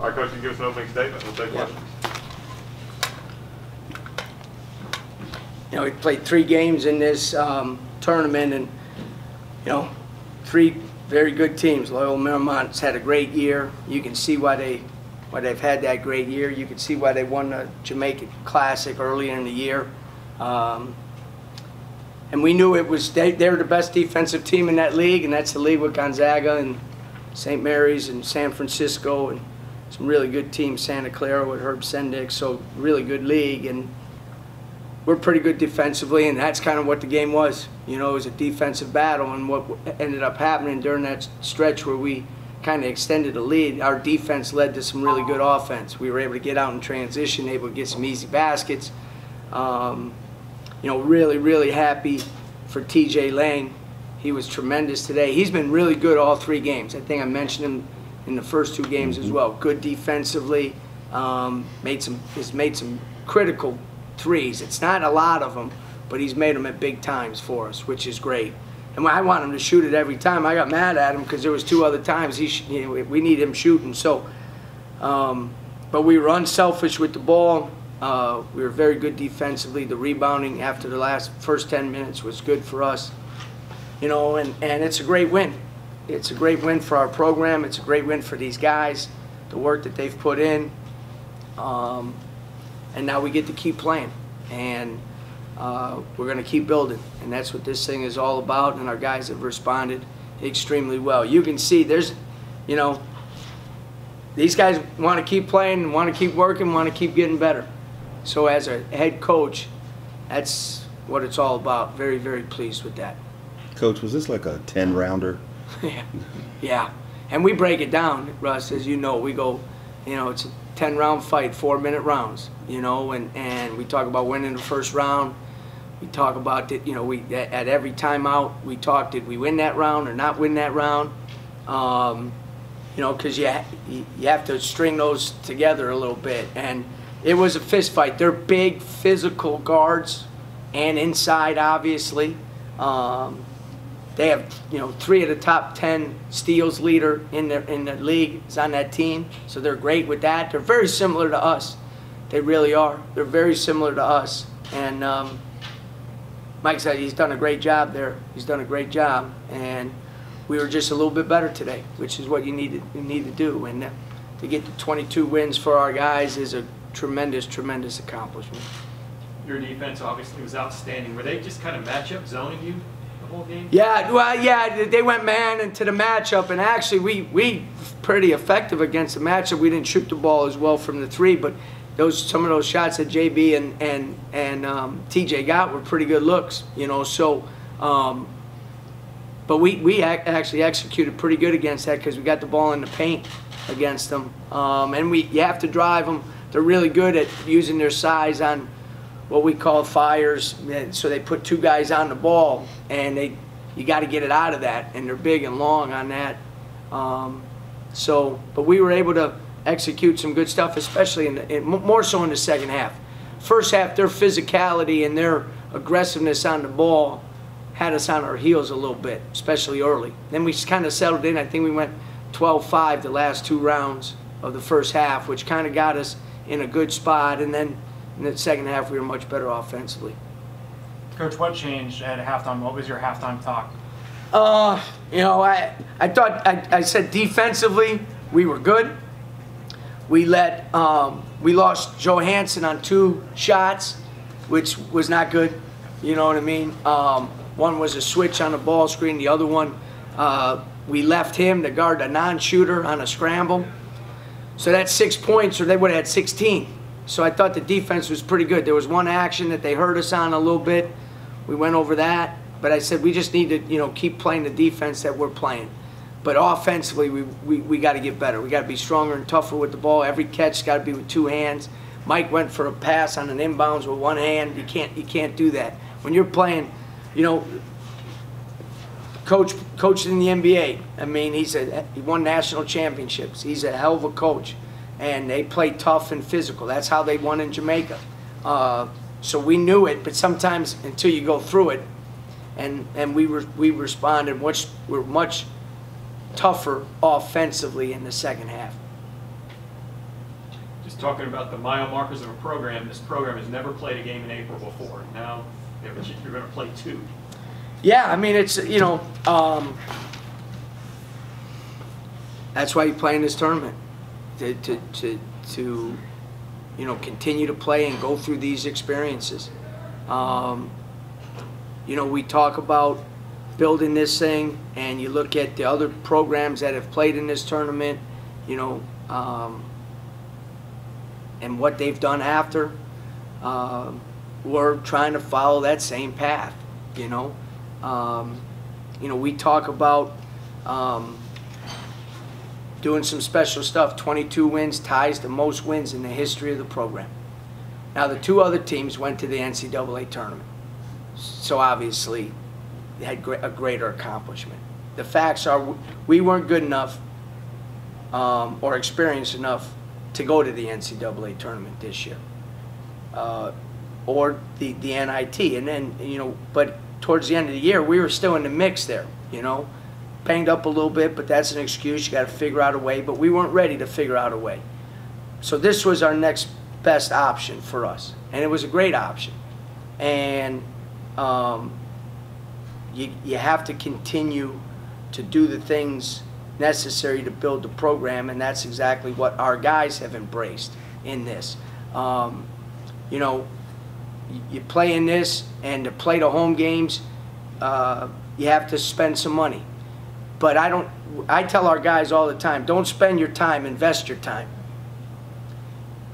All right, Coach, you give us an opening statement. We'll take questions. You know, we played 3 games in this tournament, and you know, 3 very good teams. Loyola Marymount's had a great year. You can see why they've had that great year. You can see why they won the Jamaica Classic earlier in the year. And we knew it was they're the best defensive team in that league, and that's the league with Gonzaga and St. Mary's and San Francisco and some really good teams, Santa Clara with Herb Sendick, so really good league. And we're pretty good defensively, and that's kind of what the game was. You know, it was a defensive battle, and what ended up happening during that stretch where we kind of extended the lead, our defense led to some really good offense. We were able to get out in transition, able to get some easy baskets. You know, really, really happy for TJ Lang. He was tremendous today. He's been really good all 3 games. I think I mentioned him in the first 2 games as well. Good defensively, he's made some critical threes. It's not a lot of them, but he's made them at big times for us, which is great. And I want him to shoot it every time. I got mad at him because there was 2 other times we need him shooting. So, but we were unselfish with the ball. We were very good defensively. The rebounding after the first 10 minutes was good for us. You know, and it's a great win. It's a great win for our program. It's a great win for these guys, the work that they've put in. And now we get to keep playing. And we're going to keep building. And that's what this thing is all about. And our guys have responded extremely well. You can see there's, you know, these guys want to keep playing and want to keep working, want to keep getting better. So as a head coach, that's what it's all about. Very, very pleased with that. Coach, was this like a 10-rounder? Yeah. And we break it down, Russ, as you know. We go, you know, it's a 10-round fight, 4-minute rounds, you know, and we talk about winning the first round. We talk about, you know, at every timeout, we talk, did we win that round or not win that round? You know, because you have to string those together a little bit. And it was a fist fight. They're big physical guards and inside, obviously. They have, you know, 3 of the top 10 steals leader in the league is on that team. So they're great with that. They're very similar to us. They really are. They're very similar to us. And Mike said he's done a great job there. He's done a great job. And we were just a little bit better today, which is what you need to do. And to get to 22 wins for our guys is a tremendous, tremendous accomplishment. Your defense obviously was outstanding. Were they just kind of matchup zoning you the whole game? Yeah, well, yeah, they went man into the matchup, and actually we pretty effective against the matchup. We didn't shoot the ball as well from the 3, but some of those shots that JB and TJ got were pretty good looks, you know. So, but we actually executed pretty good against that because we got the ball in the paint against them, and you have to drive them. They're really good at using their size on what we call fires. So they put 2 guys on the ball, and you got to get it out of that. And they're big and long on that. But we were able to execute some good stuff, especially more so in the second half. First half, their physicality and their aggressiveness on the ball had us on our heels a little bit, especially early. Then we kind of settled in. I think we went 12-5 the last 2 rounds of the first half, which kind of got us in a good spot, and then in the second half we were much better offensively. Coach, what changed at halftime? What was your halftime talk? You know, I said defensively we were good. We lost Joe Hansen on 2 shots, which was not good. You know what I mean? One was a switch on the ball screen. The other one, we left him to guard a non-shooter on a scramble. So that's 6 points, or they would have had 16. So I thought the defense was pretty good. There was one action that they hurt us on a little bit. We went over that. But I said we just need to, you know, keep playing the defense that we're playing. But offensively, we got to get better. We got to be stronger and tougher with the ball. Every catch got to be with 2 hands. Mike went for a pass on an inbounds with 1 hand. You can't do that. When you're playing, you know, coach in the NBA. I mean, he won national championships. He's a hell of a coach, and they play tough and physical. That's how they won in Jamaica. So we knew it, but sometimes until you go through it, and we responded. We're much tougher offensively in the second half. just talking about the mile markers of a program, this program has never played a game in April before. Now you're going to play 2. Yeah, I mean, it's, you know, that's why you play in this tournament, to you know, continue to play and go through these experiences. You know, we talk about building this thing, and you look at the other programs that have played in this tournament, you know, and what they've done after. We're trying to follow that same path, you know. You know, we talk about doing some special stuff. 22 wins ties the most wins in the history of the program. Now, the 2 other teams went to the NCAA tournament, so obviously they had a greater accomplishment. The facts are we weren't good enough or experienced enough to go to the NCAA tournament this year, or the NIT. And then, you know, but towards the end of the year, we were still in the mix there, you know. Banged up a little bit, but that's an excuse. You got to figure out a way, but we weren't ready to figure out a way. So this was our next best option for us, and it was a great option. And you have to continue to do the things necessary to build the program, and that's exactly what our guys have embraced in this. You know, you play in this, and to play the home games, you have to spend some money. But I tell our guys all the time, don't spend your time, invest your time.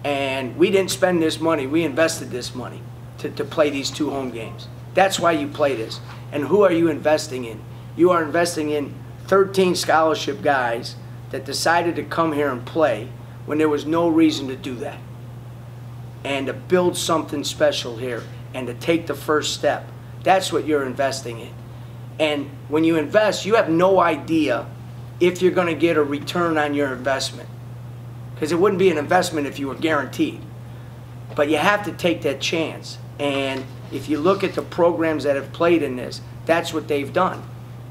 And we didn't spend this money, we invested this money to play these 2 home games. That's why you play this. And who are you investing in? You are investing in 13 scholarship guys that decided to come here and play when there was no reason to do that. And to build something special here and to take the first step. That's what you're investing in. And when you invest, you have no idea if you're going to get a return on your investment. Because it wouldn't be an investment if you were guaranteed. But you have to take that chance. And if you look at the programs that have played in this, that's what they've done.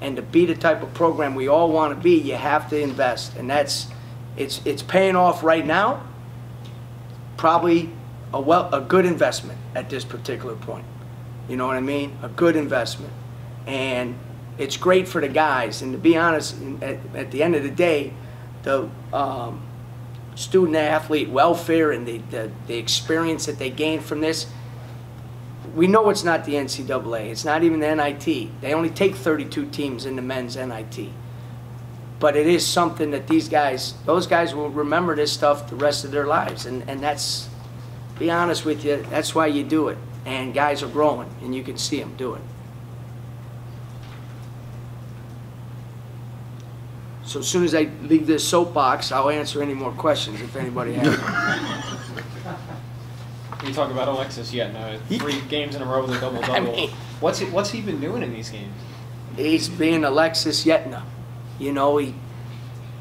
And to be the type of program we all want to be, you have to invest. And it's paying off right now. Probably a good investment at this particular point. You know what I mean? A good investment. And it's great for the guys. And to be honest, at the end of the day, the student athlete welfare and the experience that they gain from this, we know it's not the NCAA. It's not even the NIT. They only take 32 teams in the men's NIT. But it is something that those guys will remember this stuff the rest of their lives. And that's, be honest with you, that's why you do it. And guys are growing, and you can see them do it. So as soon as I leave this soapbox, I'll answer any more questions if anybody has them. You talk about Alexis yet? No, 3 games in a row with a double-double. I mean, what's he been doing in these games? He's being Alexis Yetna. You know,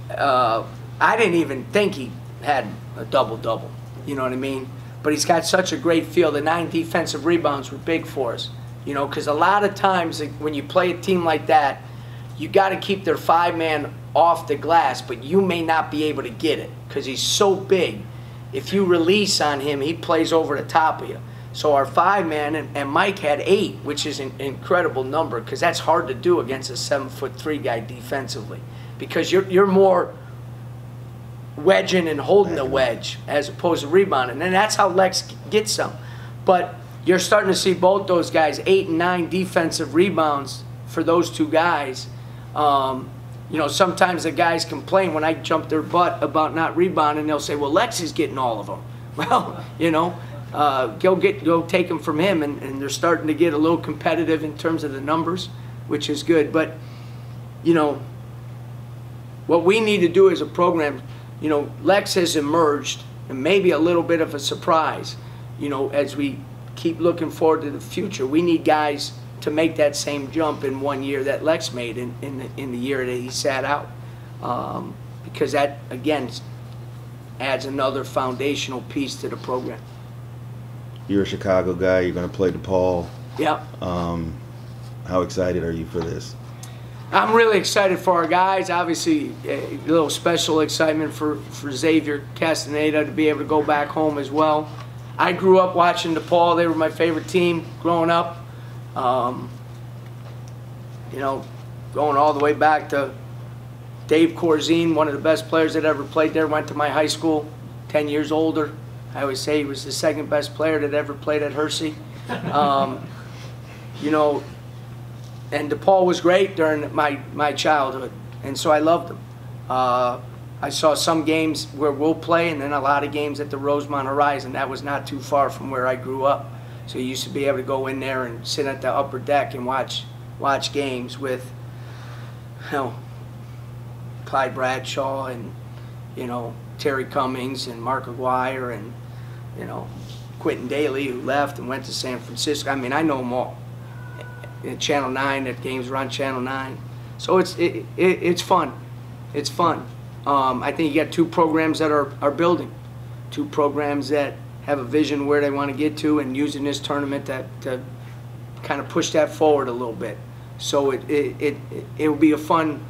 I didn't even think he had a double-double. You know what I mean? But he's got such a great feel. The 9 defensive rebounds were big for us. You know, because a lot of times when you play a team like that, you got to keep their 5-man off the glass, but you may not be able to get it because he's so big. If you release on him, he plays over the top of you. So our 5-man, and Mike had 8, which is an incredible number because that's hard to do against a 7'3" guy defensively because you're more wedging and holding the wedge as opposed to rebounding, and that's how Lex gets some. But you're starting to see both those guys, 8 and 9 defensive rebounds for those 2 guys. You know, sometimes the guys complain when I jump their butt about not rebounding. They'll say, well, Lex is getting all of them. Well, you know, go take them from him, and they're starting to get a little competitive in terms of the numbers, which is good. But, you know, what we need to do as a program, you know, Lex has emerged, and maybe a little bit of a surprise, you know, as we keep looking forward to the future. We need guys to make that same jump in 1 year that Lex made in the year that he sat out, because that again adds another foundational piece to the program. You're a Chicago guy. You're going to play DePaul. Yeah. How excited are you for this? I'm really excited for our guys. Obviously, a little special excitement for Xavier Castaneda to be able to go back home as well. I grew up watching DePaul. They were my favorite team growing up. You know, going all the way back to Dave Corzine, one of the best players that ever played there, went to my high school, 10 years older. I always say he was the second best player that ever played at Hershey. You know, and DePaul was great during my childhood, and so I loved them. I saw some games where we'll play, and then a lot of games at the Rosemont Horizon. That was not too far from where I grew up. So you used to be able to go in there and sit at the upper deck and watch games with, you know, Clyde Bradshaw and, you know, Terry Cummings and Mark Aguirre and, you know, Quentin Daly, who left and went to San Francisco. I mean, I know them all. In Channel 9, that games were on Channel 9. So it's fun. It's fun. I think you got two programs that are building, two programs that have a vision where they want to get to, and using this tournament to kind of push that forward a little bit. So it will be a fun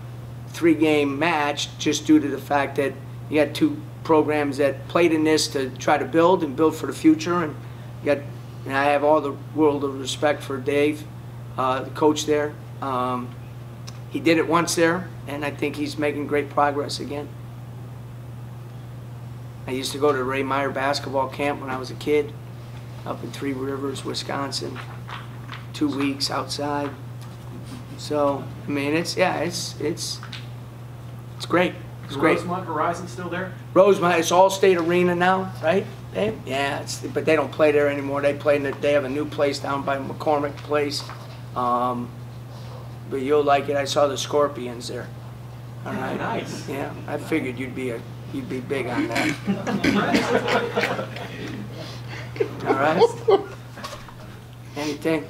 3-game match, just due to the fact that you got two programs that played in this to try to build for the future. And I have all the world of respect for Dave, the coach there. He did it once there, and I think he's making great progress again. I used to go to Ray Meyer basketball camp when I was a kid, up in Three Rivers, Wisconsin, 2 weeks outside. So I mean, it's great. It's great. Rosemont Horizon still there? Rosemont, it's All-State Arena now, right, Dave? Yeah, but they don't play there anymore. They have a new place down by McCormick Place. But you'll like it. I saw the Scorpions there. All right. Nice. Yeah, I figured you'd be big on that. All right. Anything?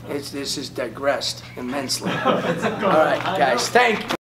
This has digressed immensely. All right, guys. Thank you.